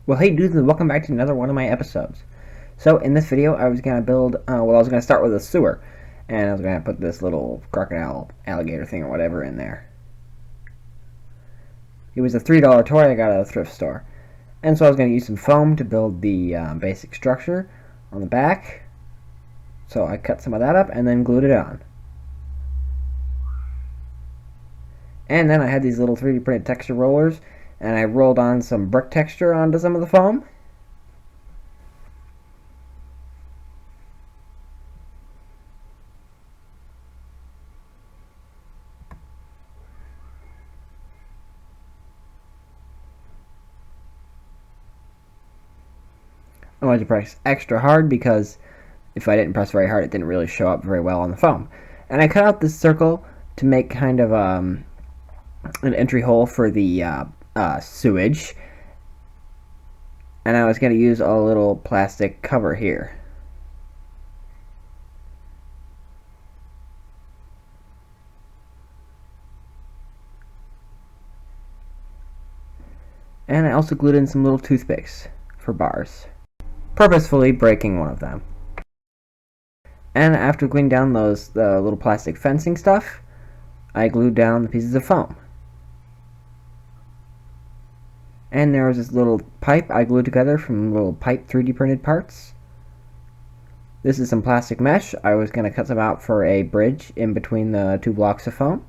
Well, hey dudes, and welcome back to another one of my episodes. So, in this video, I was going to build, I was going to start with a sewer, and I was going to put this little crocodile, alligator thing or whatever in there. It was a $3 toy I got at a thrift store. And so I was going to use some foam to build the basic structure on the back. So I cut some of that up and then glued it on. And then I had these little 3D printed texture rollers, and I rolled on some brick texture onto some of the foam. I wanted to press extra hard because if I didn't press very hard, it didn't really show up very well on the foam. And I cut out this circle to make kind of an entry hole for the sewage. And I was going to use a little plastic cover here. And I also glued in some little toothpicks for bars, purposefully breaking one of them. And after gluing down the little plastic fencing stuff, I glued down the pieces of foam. And there was this little pipe I glued together from little pipe 3D printed parts. This is some plastic mesh. I was going to cut some out for a bridge in between the two blocks of foam.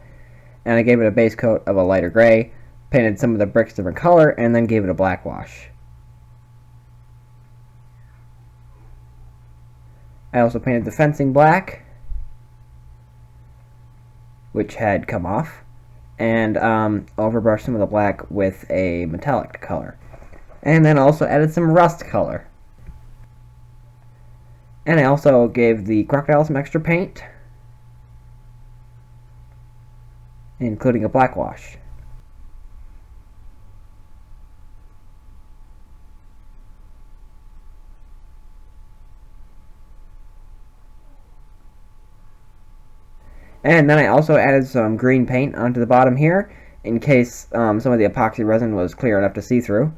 And I gave it a base coat of a lighter gray, painted some of the bricks different color, and then gave it a black wash. I also painted the fencing black, which had come off, and overbrushed some of the black with a metallic color. And then also added some rust color. And I also gave the crocodile some extra paint, including a black wash. And then I also added some green paint onto the bottom here, in case some of the epoxy resin was clear enough to see through.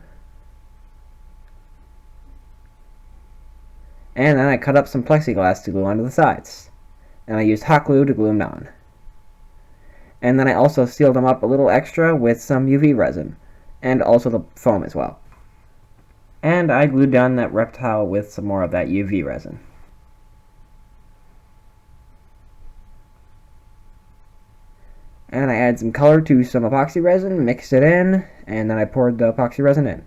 And then I cut up some plexiglass to glue onto the sides. And I used hot glue to glue them on. And then I also sealed them up a little extra with some UV resin, and also the foam as well. And I glued down that reptile with some more of that UV resin. And I added some color to some epoxy resin, mixed it in, and then I poured the epoxy resin in.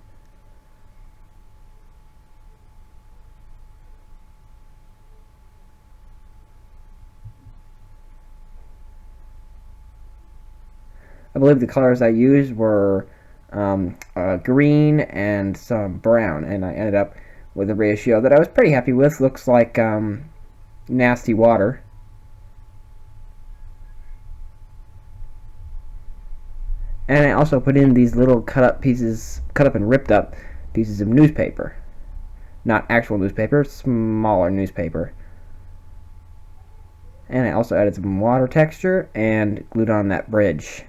I believe the colors I used were green and some brown, and I ended up with a ratio that I was pretty happy with. Looks like nasty water. And I also put in these little cut up and ripped up pieces of newspaper. Not actual newspaper, smaller newspaper. And I also added some water texture and glued on that bridge.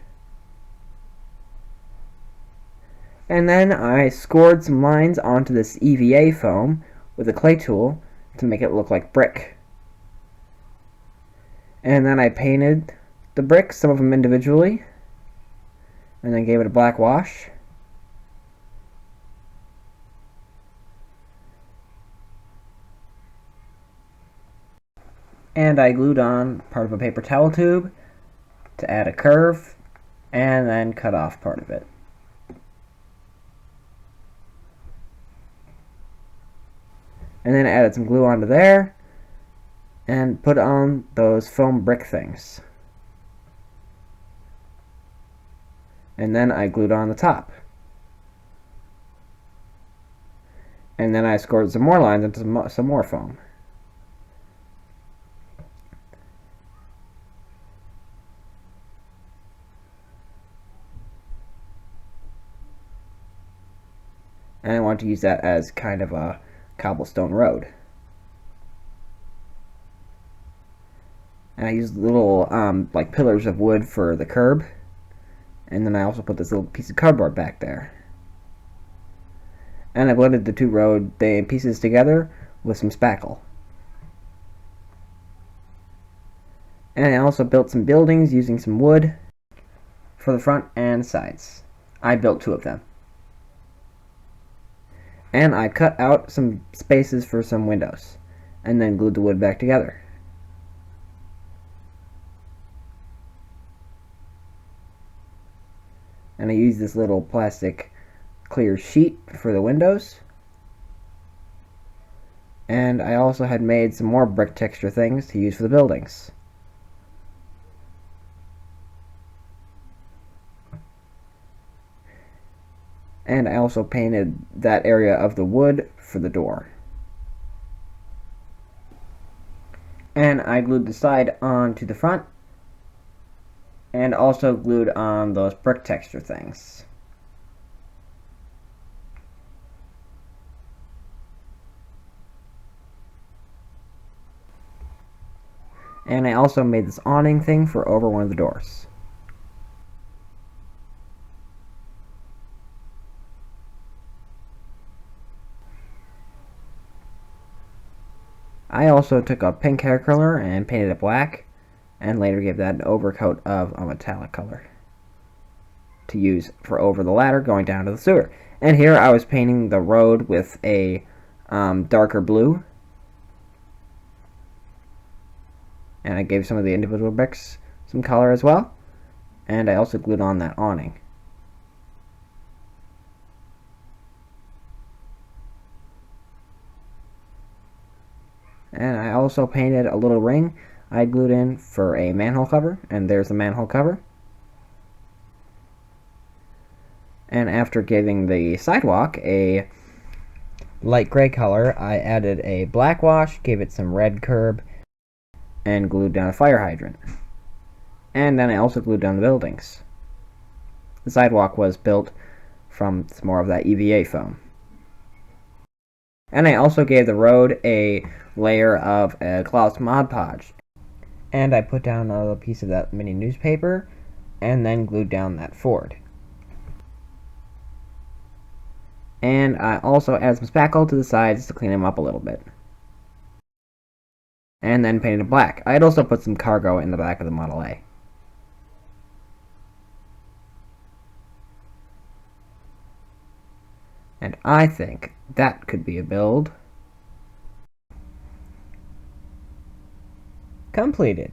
And then I scored some lines onto this EVA foam with a clay tool to make it look like brick. And then I painted the bricks, some of them individually, and then gave it a black wash. And I glued on part of a paper towel tube to add a curve, and then cut off part of it. And then added some glue onto there, and put on those foam brick things. And then I glued on the top. And then I scored some more lines into some more foam. And I want to use that as kind of a cobblestone road. And I used little like pillars of wood for the curb. And then I also put this little piece of cardboard back there. And I blended the two road pieces together with some spackle. And I also built some buildings using some wood for the front and sides. I built 2 of them. And I cut out some spaces for some windows, and then glued the wood back together. And I used this little plastic clear sheet for the windows. And I also had made some more brick texture things to use for the buildings. And I also painted that area of the wood for the door. And I glued the side onto the front, and also glued on those brick texture things. And I also made this awning thing for over one of the doors. I also took a pink hair curler and painted it black, and later gave that an overcoat of a metallic color to use for over the ladder going down to the sewer. And here I was painting the road with a darker blue, and I gave some of the individual bricks some color as well, and I also glued on that awning. And I also painted a little ring I glued in for a manhole cover, and there's the manhole cover. And after giving the sidewalk a light gray color, I added a black wash, gave it some red curb, and glued down a fire hydrant. And then I also glued down the buildings. The sidewalk was built from some more of that EVA foam. And I also gave the road a layer of a gloss Mod Podge. And I put down a little piece of that mini newspaper, and then glued down that Ford. And I also added some spackle to the sides to clean them up a little bit. And then painted it black. I had also put some cargo in the back of the Model A. And I think that could be a build completed.